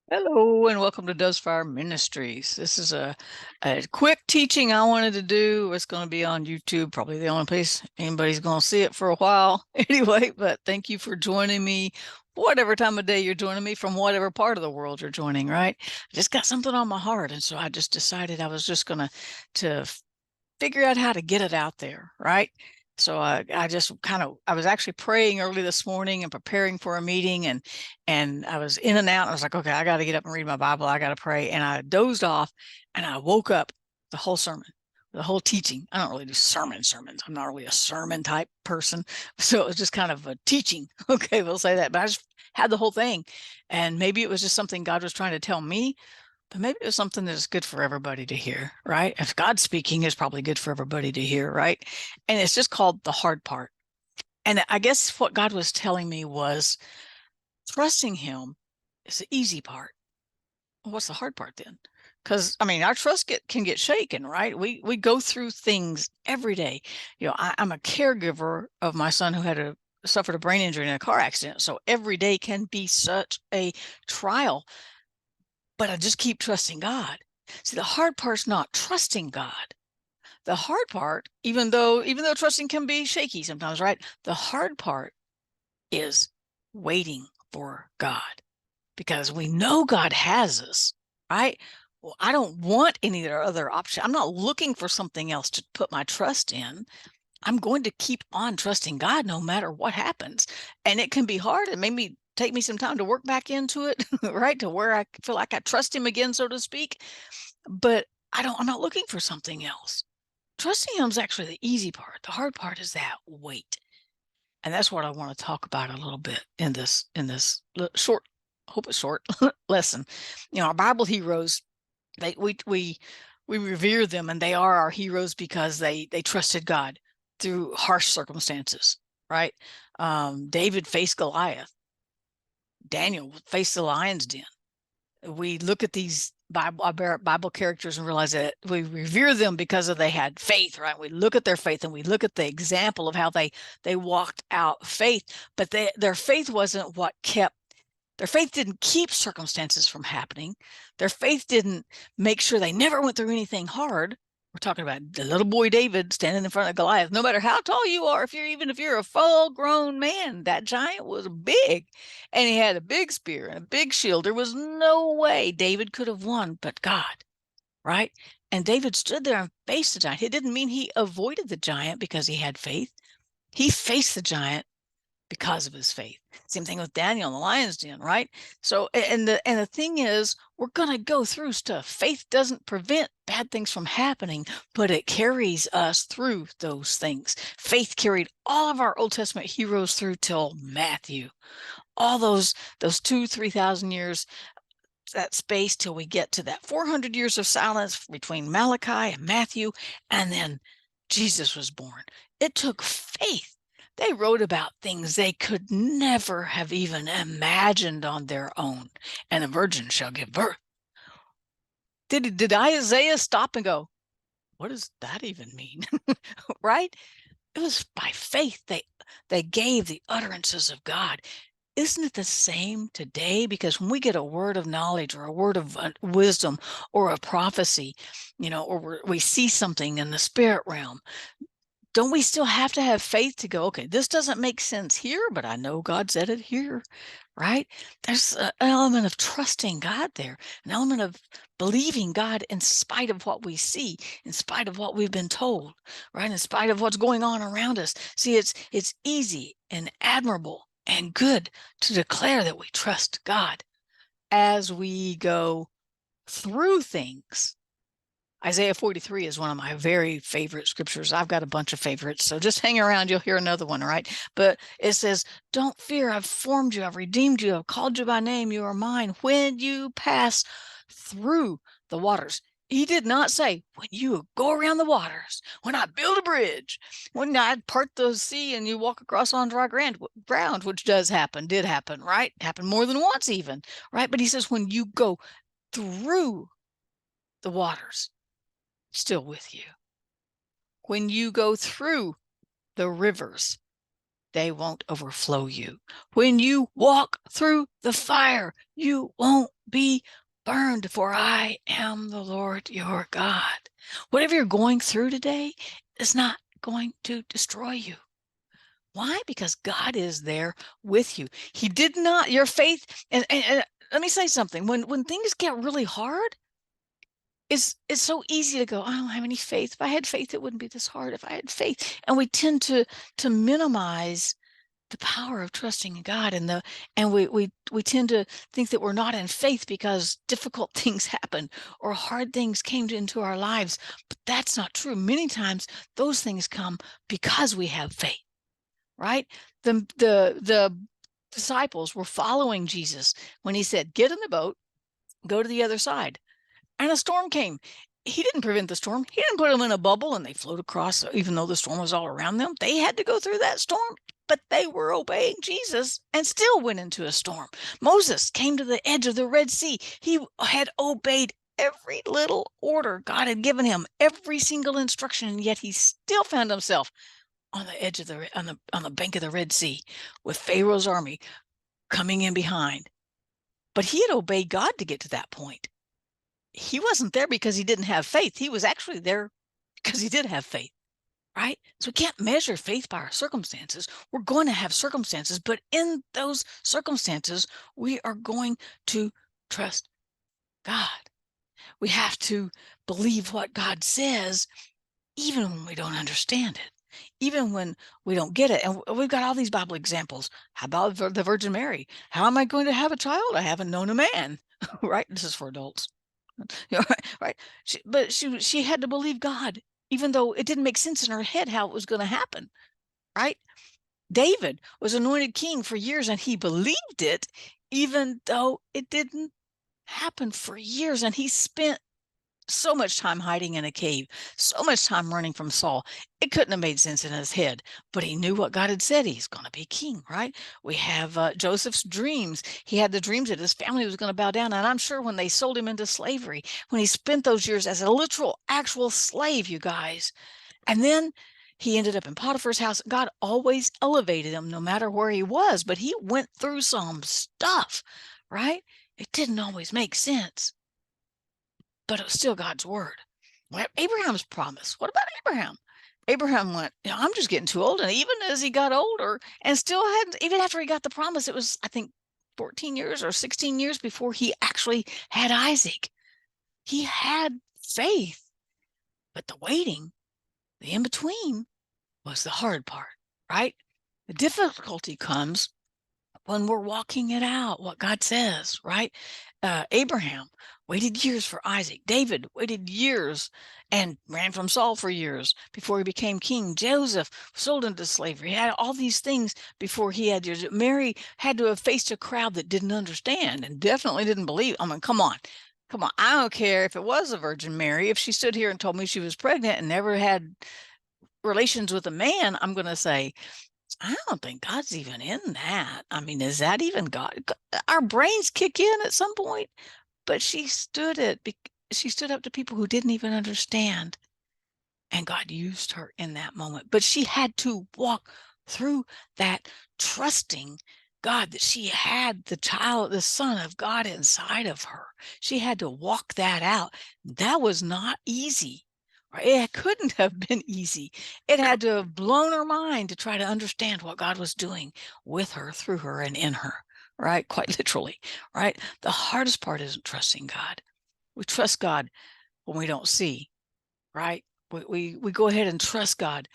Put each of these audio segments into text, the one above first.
Hello and welcome to Does Fire Ministries. This is a quick teaching I wanted to do. It's going to be on YouTube, probably the only place anybody's going to see it for a while anyway. But thank you for joining me, whatever time of day you're joining me from, whatever part of the world you're joining, right? I just got something on my heart. And so I just decided I was just going to figure out how to get it out there, right? So I just I was actually praying early this morning and preparing for a meeting, and I was in and out. I was like, okay, I got to get up and read my Bible. I got to pray, and I dozed off, and I woke up the whole sermon, the whole teaching. I don't really do sermons. I'm not really a sermon type person, so it was just kind of a teaching. Okay, we'll say that. But I just had the whole thing, and maybe it was just something God was trying to tell me, but maybe it's something that's good for everybody to hear, right? If God's speaking, it's probably good for everybody to hear, right? And it's just called the hard part. And I guess what God was telling me was trusting Him is the easy part. Well, what's the hard part then? Because I mean, our can get shaken, right? We go through things every day. I'm a caregiver of my son who suffered a brain injury in a car accident, so every day can be such a trial. But I just keep trusting God. See, the hard part's not trusting God. The hard part, even though trusting can be shaky sometimes, right? The hard part is waiting for God because we know God has us, right? Well, I don't want any other option. I'm not looking for something else to put my trust in. I'm going to keep on trusting God no matter what happens. And it can be hard. It maybe take me some time to work back into it, right? To where I feel like I trust him again, so to speak. But I'm not looking for something else. Trusting him is actually the easy part. The hard part is that wait. And that's what I want to talk about a little bit in this short, I hope it's short lesson. Our Bible heroes, they we revere them, and they are our heroes because they trusted God through harsh circumstances, right? David faced Goliath. Daniel faced the lion's den. We look at these Bible characters and realize that we revere them because they had faith, right? We look at their faith and we look at the example of how they walked out faith, but their faith wasn't what kept. Their faith didn't keep circumstances from happening. Their faith didn't make sure they never went through anything hard. We're talking about the little boy David standing in front of Goliath. No matter how tall you are, if you're a full-grown man, that giant was big, and he had a big spear and a big shield. There was no way David could have won, but God, right? And David stood there and faced the giant. It didn't mean he avoided the giant because he had faith. He faced the giant because of his faith. Same thing with Daniel in the lion's den, right? So, and the thing is, we're going to go through stuff. Faith doesn't prevent bad things from happening, but it carries us through those things. Faith carried all of our Old Testament heroes through till Matthew. All those 2,000-3,000 years, that space till we get to that 400 years of silence between Malachi and Matthew, and then Jesus was born. It took faith. They wrote about things they could never have even imagined on their own. And a virgin shall give birth. Did Isaiah stop and go, what does that even mean? Right? It was by faith they gave the utterances of God. Isn't it the same today? Because when we get a word of knowledge or a word of wisdom or a prophecy, or we see something in the spirit realm, don't we still have to have faith to go, okay, this doesn't make sense here, but I know God said it here, right? There's an element of trusting God there, an element of believing God in spite of what we see, in spite of what we've been told, right? In spite of what's going on around us. See, it's easy and admirable and good to declare that we trust God as we go through things. Isaiah 43 is one of my very favorite scriptures. I've got a bunch of favorites, so just hang around. You'll hear another one, all right? But it says, don't fear. I've formed you. I've redeemed you. I've called you by name. You are mine. When you pass through the waters. He did not say, when you go around the waters, when I build a bridge, when I part the sea and you walk across on dry ground, which did happen, right? Happened more than once even, right? But he says, when you go through the waters, still with you. When you go through the rivers, they won't overflow you. When you walk through the fire, you won't be burned, for I am the Lord your God. Whatever you're going through today is not going to destroy you. Why? Because God is there with you. He did not, your faith, and let me say something. When things get really hard, it's so easy to go, I don't have any faith. If I had faith, it wouldn't be this hard. If I had faith. And we tend to minimize the power of trusting in God, and we tend to think that we're not in faith because difficult things happen or hard things came into our lives. But that's not true. Many times those things come because we have faith, right? The disciples were following Jesus when he said, get in the boat, go to the other side. And a storm came. He didn't prevent the storm. He didn't put them in a bubble and they float across, even though the storm was all around them. They had to go through that storm, but they were obeying Jesus and still went into a storm. Moses came to the edge of the Red Sea. He had obeyed every little order God had given him, every single instruction, and yet he still found himself on the edge of on the bank of the Red Sea with Pharaoh's army coming in behind. But he had obeyed God to get to that point. He wasn't there because he didn't have faith. He was actually there because he did have faith, right? So we can't measure faith by our circumstances. We're going to have circumstances, but in those circumstances, we are going to trust God. We have to believe what God says, even when we don't understand it, even when we don't get it. And we've got all these Bible examples. How about the Virgin Mary? How am I going to have a child? I haven't known a man, right? This is for adults. Right? She had to believe God, even though it didn't make sense in her head how it was going to happen, right? David was anointed king for years and he believed it, even though it didn't happen for years. And he spent so much time hiding in a cave, so much time running from Saul. It couldn't have made sense in his head, but he knew what God had said. He's going to be king, right? We have Joseph's dreams. He had the dreams that his family was going to bow down. And I'm sure when they sold him into slavery, when he spent those years as a literal, actual slave, you guys, and then he ended up in Potiphar's house. God always elevated him no matter where he was, but he went through some stuff, right? It didn't always make sense, but it was still God's word. Abraham's promise. What about Abraham? Abraham went, I'm just getting too old. And even as he got older and still hadn't, even after he got the promise, it was, I think, 14 years or 16 years before he actually had Isaac. He had faith, but the waiting, the in-between was the hard part, right? The difficulty comes when we're walking it out, what God says, right? Abraham waited years for Isaac. David waited years and ran from Saul for years before he became king. Joseph sold into slavery. He had all these things before he had years. Mary had to have faced a crowd that didn't understand and definitely didn't believe. I mean, come on. Come on. I don't care if it was a Virgin Mary. If she stood here and told me she was pregnant and never had relations with a man, I'm going to say, I don't think God's even in that. I mean, is that even God? Our brains kick in at some point, but she stood up to people who didn't even understand, and God used her in that moment. But she had to walk through that, trusting God that she had the child, the Son of God inside of her. She had to walk that out. That was not easy. It couldn't have been easy. It had to have blown her mind to try to understand what God was doing with her, through her, and in her, right? Quite literally, right? The hardest part isn't trusting God. We trust God when we don't see, right? We go ahead and trust God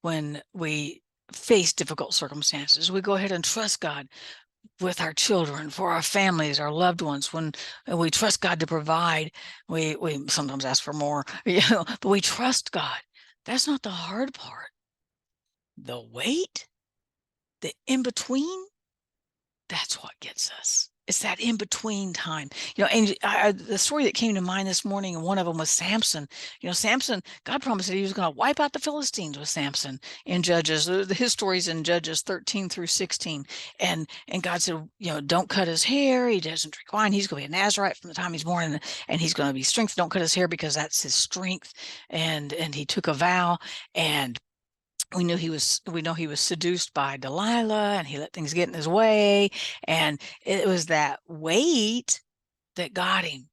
when we face difficult circumstances. We go ahead and trust God with our children, for our families, our loved ones. When we trust God to provide, we sometimes ask for more, but we trust God. That's not the hard part. The wait, the in-between, that's what gets us. It's that in-between time, and the story that came to mind this morning, and one of them was Samson. Samson, God promised that he was going to wipe out the Philistines with Samson in Judges. His story's in Judges 13 through 16. And God said, don't cut his hair. He doesn't drink wine. He's going to be a Nazarite from the time he's born, and he's going to be strength. Don't cut his hair because that's his strength. And he took a vow, and we know he was seduced by Delilah, and he let things get in his way. And it was that weight that got him.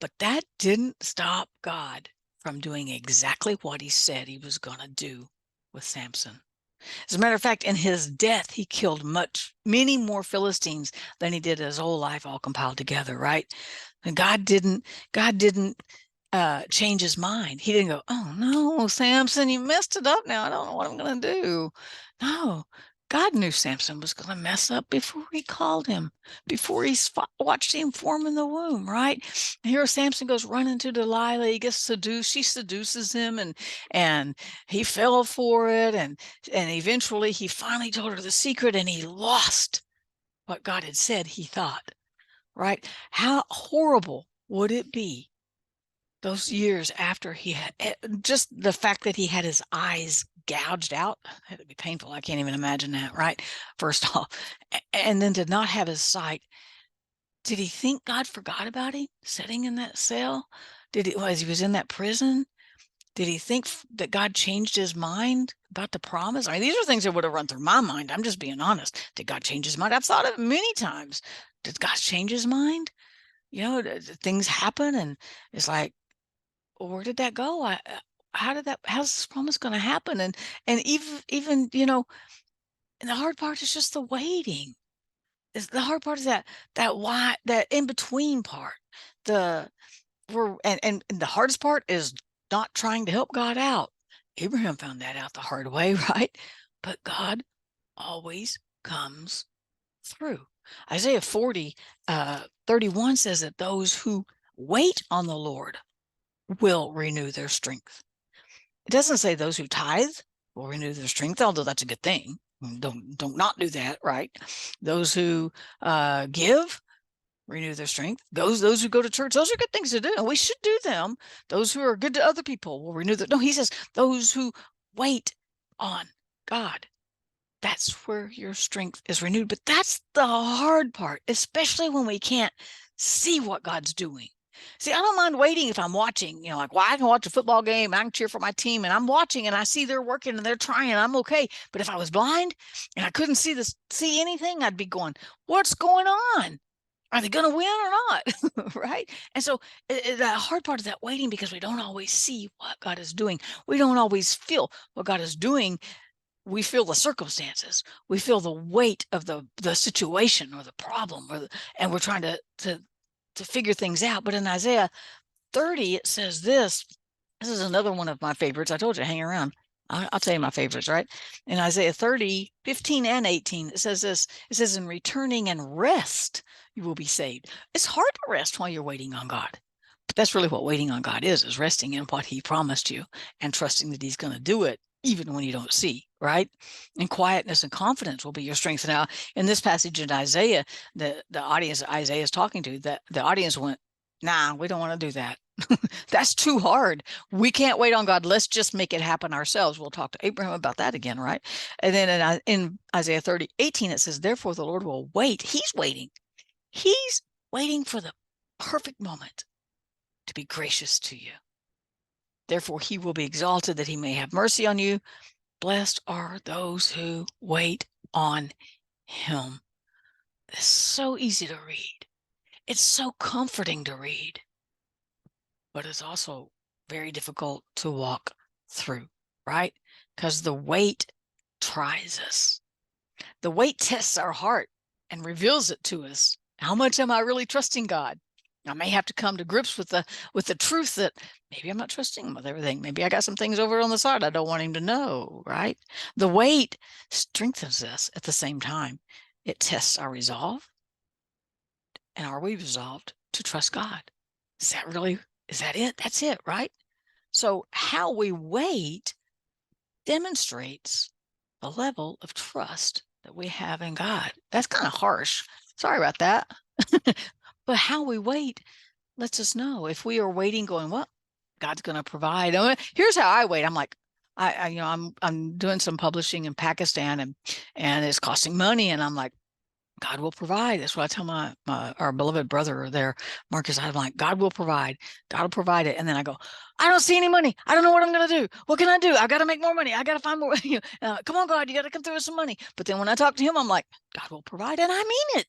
But that didn't stop God from doing exactly what he said he was going to do with Samson. As a matter of fact, in his death, he killed many more Philistines than he did his whole life all compiled together, right? And God didn't change his mind. He didn't go, "Oh no, Samson, you messed it up now. I don't know what I'm going to do." No, God knew Samson was going to mess up before he called him, before he watched him form in the womb, right? And here Samson goes running to Delilah. He gets seduced. She seduces him, and he fell for it. And eventually he finally told her the secret, and he lost what God had said he thought, right? How horrible would it be those years after he had just the fact that he had his eyes gouged out? Had to be painful. I can't even imagine that, right? First off, and then to not have his sight. Did he think God forgot about him sitting in that cell? As he was in that prison? Did he think that God changed his mind about the promise? I mean, these are things that would have run through my mind. I'm just being honest. Did God change his mind? I've thought of it many times. Did God change his mind? Things happen, and it's like, where did that go? How's this promise going to happen? And even and the hard part is just the waiting. The hard part is that in between part. The and the hardest part is not trying to help God out. Abraham found that out the hard way, right? But God always comes through. Isaiah 40:31 says that those who wait on the Lord will renew their strength. It doesn't say those who tithe will renew their strength, although that's a good thing. Don't not do that, right? Those who give, renew their strength. Those who go to church, those are good things to do, and we should do them. Those who are good to other people will renew their. No, he says those who wait on God. That's where your strength is renewed. But that's the hard part, especially when we can't see what God's doing. See, I don't mind waiting if I'm watching, like, well, I can watch a football game, I can cheer for my team, and I'm watching and I see they're working and they're trying, and I'm okay. But if I was blind and I couldn't see anything, I'd be going, what's going on? Are they going to win or not? Right? And so the hard part is that waiting, because we don't always see what God is doing. We don't always feel what God is doing. We feel the circumstances. We feel the weight of the situation or the problem, and we're trying to figure things out. But in Isaiah 30, it says this. This is another one of my favorites. I told you, hang around. I'll tell you my favorites, right? In Isaiah 30:15 and 18, it says this. It says, in returning and rest, you will be saved. It's hard to rest while you're waiting on God. But that's really what waiting on God is resting in what he promised you and trusting that he's going to do it, even when you don't see, right? And quietness and confidence will be your strength. Now, in this passage in Isaiah, the audience Isaiah is talking to, the audience went, nah, we don't want to do that. That's too hard. We can't wait on God. Let's just make it happen ourselves. We'll talk to Abraham about that again, right? And then in Isaiah 30:18, it says, therefore the Lord will wait. He's waiting. He's waiting for the perfect moment to be gracious to you. Therefore he will be exalted, that he may have mercy on you. Blessed are those who wait on him. It's so easy to read. It's so comforting to read. But it's also very difficult to walk through, right? Because the weight tries us. The weight tests our heart and reveals it to us. How much am I really trusting God? I may have to come to grips with the truth that maybe I'm not trusting him with everything. Maybe I got some things over on the side I don't want him to know, right? The weight strengthens us at the same time. It tests our resolve. And are we resolved to trust God? Is that it? That's it, right? So how we wait demonstrates the level of trust that we have in God. That's kind of harsh. Sorry about that. But how we wait lets us know if we are waiting going, well, God's going to provide. Here's how I wait. I'm like, I'm doing some publishing in Pakistan, and it's costing money. And I'm like, God will provide. That's what I tell our beloved brother there, Marcus. I'm like, God will provide. God will provide it. And then I go, I don't see any money. I don't know what I'm going to do. What can I do? I got to make more money. I got to find more. Come on, God, you got to come through with some money. But then when I talk to him, I'm like, God will provide, and I mean it.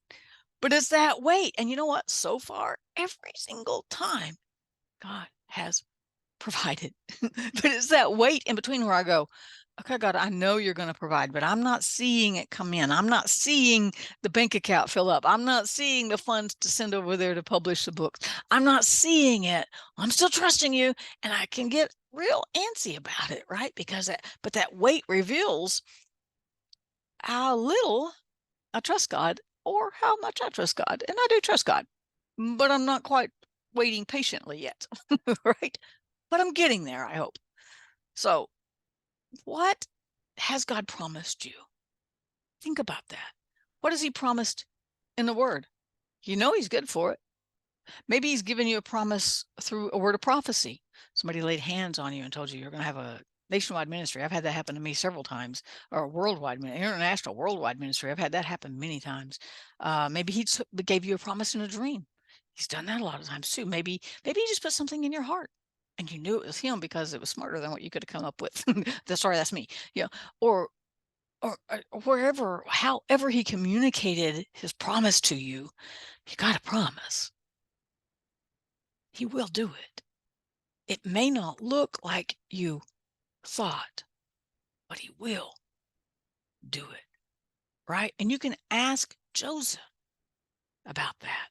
But it's that weight. And you know what? So far, every single time, God has provided. But it's that weight in between where I go, okay, God, I know you're going to provide, but I'm not seeing it come in. I'm not seeing the bank account fill up. I'm not seeing the funds to send over there to publish the books. I'm not seeing it. I'm still trusting you. And I can get real antsy about it, right? But that weight reveals how little I trust God or how much I trust God. And I do trust God, but I'm not quite waiting patiently yet, right? But I'm getting there, I hope. So, what has God promised you? Think about that. What has he promised in the word? You know he's good for it. Maybe he's given you a promise through a word of prophecy. Somebody laid hands on you and told you you're going to have a nationwide ministry. I've had that happen to me several times, or a worldwide, international, worldwide ministry. I've had that happen many times. Maybe he gave you a promise in a dream. He's done that a lot of times too. Maybe he just put something in your heart and you knew it was him because it was smarter than what you could have come up with. Sorry, that's me. Yeah. Or wherever, however he communicated his promise to you, you got to promise. He will do it. It may not look like you thought, but he will do it, right? And you can ask Joseph about that.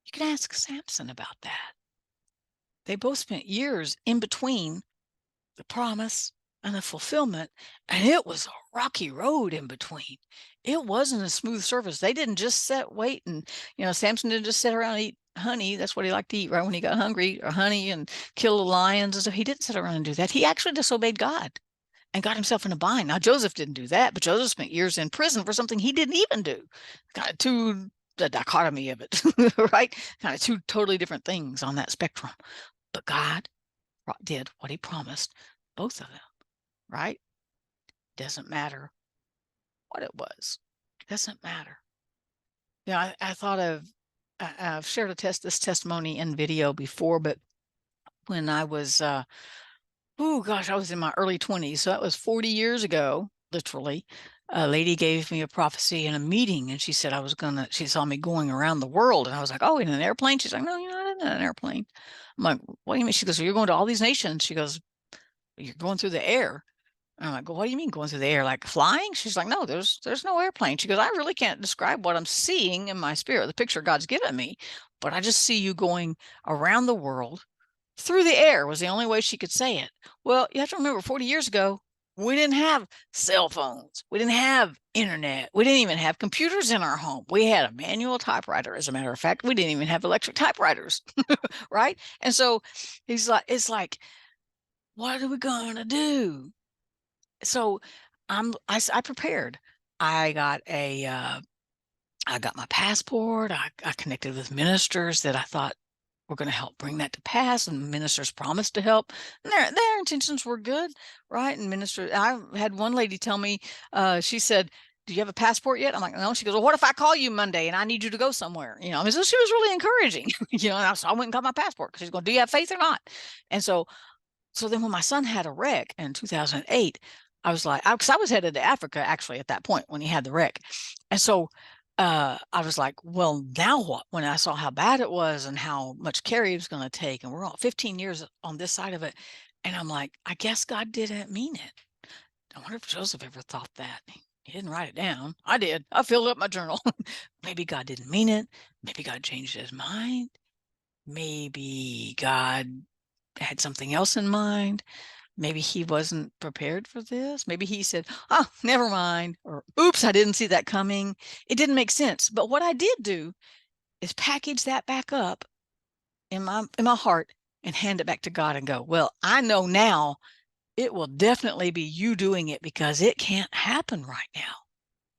You can ask Samson about that. They both spent years in between the promise and the fulfillment, and it was a rocky road in between. It wasn't a smooth surface. They didn't just wait, and Samson didn't just sit around and eat honey. That's what he liked to eat, right? When he got hungry, or honey, and kill the lions and stuff. He didn't sit around and do that. He actually disobeyed God and got himself in a bind. Now Joseph didn't do that, but Joseph spent years in prison for something he didn't even do. Kind of the dichotomy of it, right? Kind of two totally different things on that spectrum. But God did what he promised, both of them, right? Doesn't matter what it was. Doesn't matter. I thought I've shared this testimony in video before, but when I was, I was in my early 20s. So that was 40 years ago, literally. A lady gave me a prophecy in a meeting, and she said she saw me going around the world. And I was like, oh, in an airplane? She's like, no, you're not in an airplane. I'm like, what do you mean? She goes, well, you're going to all these nations. She goes, you're going through the air. And I'm like, well, what do you mean going through the air? Like flying? She's like, no, there's no airplane. She goes, I really can't describe what I'm seeing in my spirit, the picture God's given me, but I just see you going around the world through the air was the only way she could say it. Well, you have to remember 40 years ago, we didn't have cell phones. We didn't have internet. We didn't even have computers in our home. We had a manual typewriter. As a matter of fact, we didn't even have electric typewriters, right? And so it's like, what are we going to do? So I prepared. I got I got my passport. I connected with ministers that I thought were going to help bring that to pass, and ministers promised to help. And their intentions were good, right? And I had one lady tell me, she said, do you have a passport yet? I'm like, no. She goes, well, what if I call you Monday and I need you to go somewhere? So she was really encouraging, and so I went and got my passport because she's going, do you have faith or not? And so then when my son had a wreck in 2008, I was like, because I was headed to Africa actually at that point when he had the wreck. And so I was like, well, now what? When I saw how bad it was and how much care he was going to take, and we're all 15 years on this side of it. And I'm like, I guess God didn't mean it. I wonder if Joseph ever thought that. He didn't write it down. I did. I filled up my journal. Maybe God didn't mean it. Maybe God changed his mind. Maybe God had something else in mind. Maybe he wasn't prepared for this. Maybe he said, oh, never mind. Or, oops, I didn't see that coming. It didn't make sense. But what I did do is package that back up in my heart and hand it back to God and go, well, I know now it will definitely be you doing it because it can't happen right now.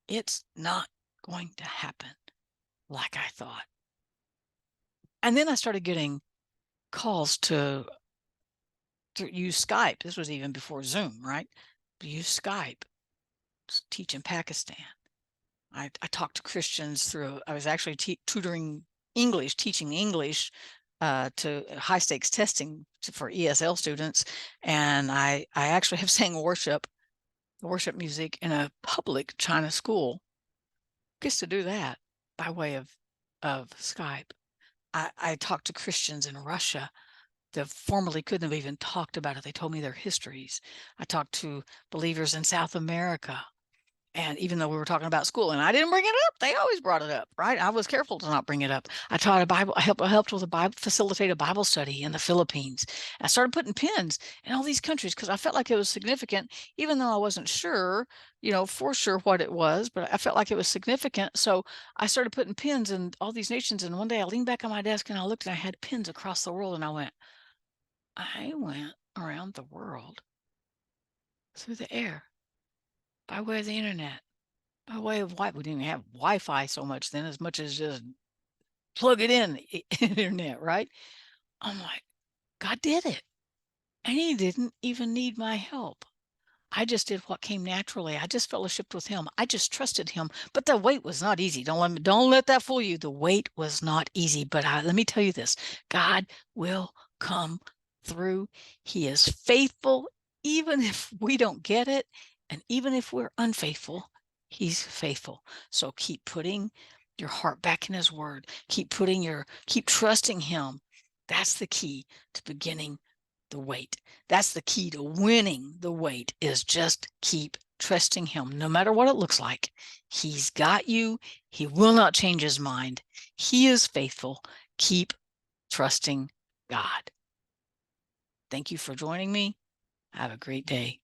It's not going to happen like I thought. And then I started getting calls to use Skype. This was even before Zoom, right? To use Skype to teach in Pakistan. I talked to Christians through, I was actually tutoring English, teaching English to high stakes testing for ESL students. And I actually have sang worship music in a public China school. Gets to do that by way of Skype. I talked to Christians in Russia that formerly couldn't have even talked about it. They told me their histories. I talked to believers in South America. And even though we were talking about school and I didn't bring it up, they always brought it up, right? I was careful to not bring it up. I taught a Bible, I helped with a Bible, facilitate a Bible study in the Philippines. I started putting pins in all these countries because I felt like it was significant, even though I wasn't sure, for sure what it was, but I felt like it was significant. So I started putting pins in all these nations. And one day I leaned back on my desk and I looked and I had pins across the world and I went around the world through the air by way of the internet. By way of we didn't have Wi-Fi so much then, as much as just plug it in the internet, right? I'm like, God did it. And he didn't even need my help. I just did what came naturally. I just fellowshiped with him. I just trusted him. But the wait was not easy. Don't let that fool you. The wait was not easy. But let me tell you this: God will come through. He is faithful, even if we don't get it, and even if we're unfaithful. He's faithful. So keep putting your heart back in his word. Keep trusting him. That's the key to beginning the wait. That's the key to winning the wait, is just keep trusting him. No matter what it looks like, he's got you. He will not change his mind. He is faithful. Keep trusting God. Thank you for joining me. Have a great day.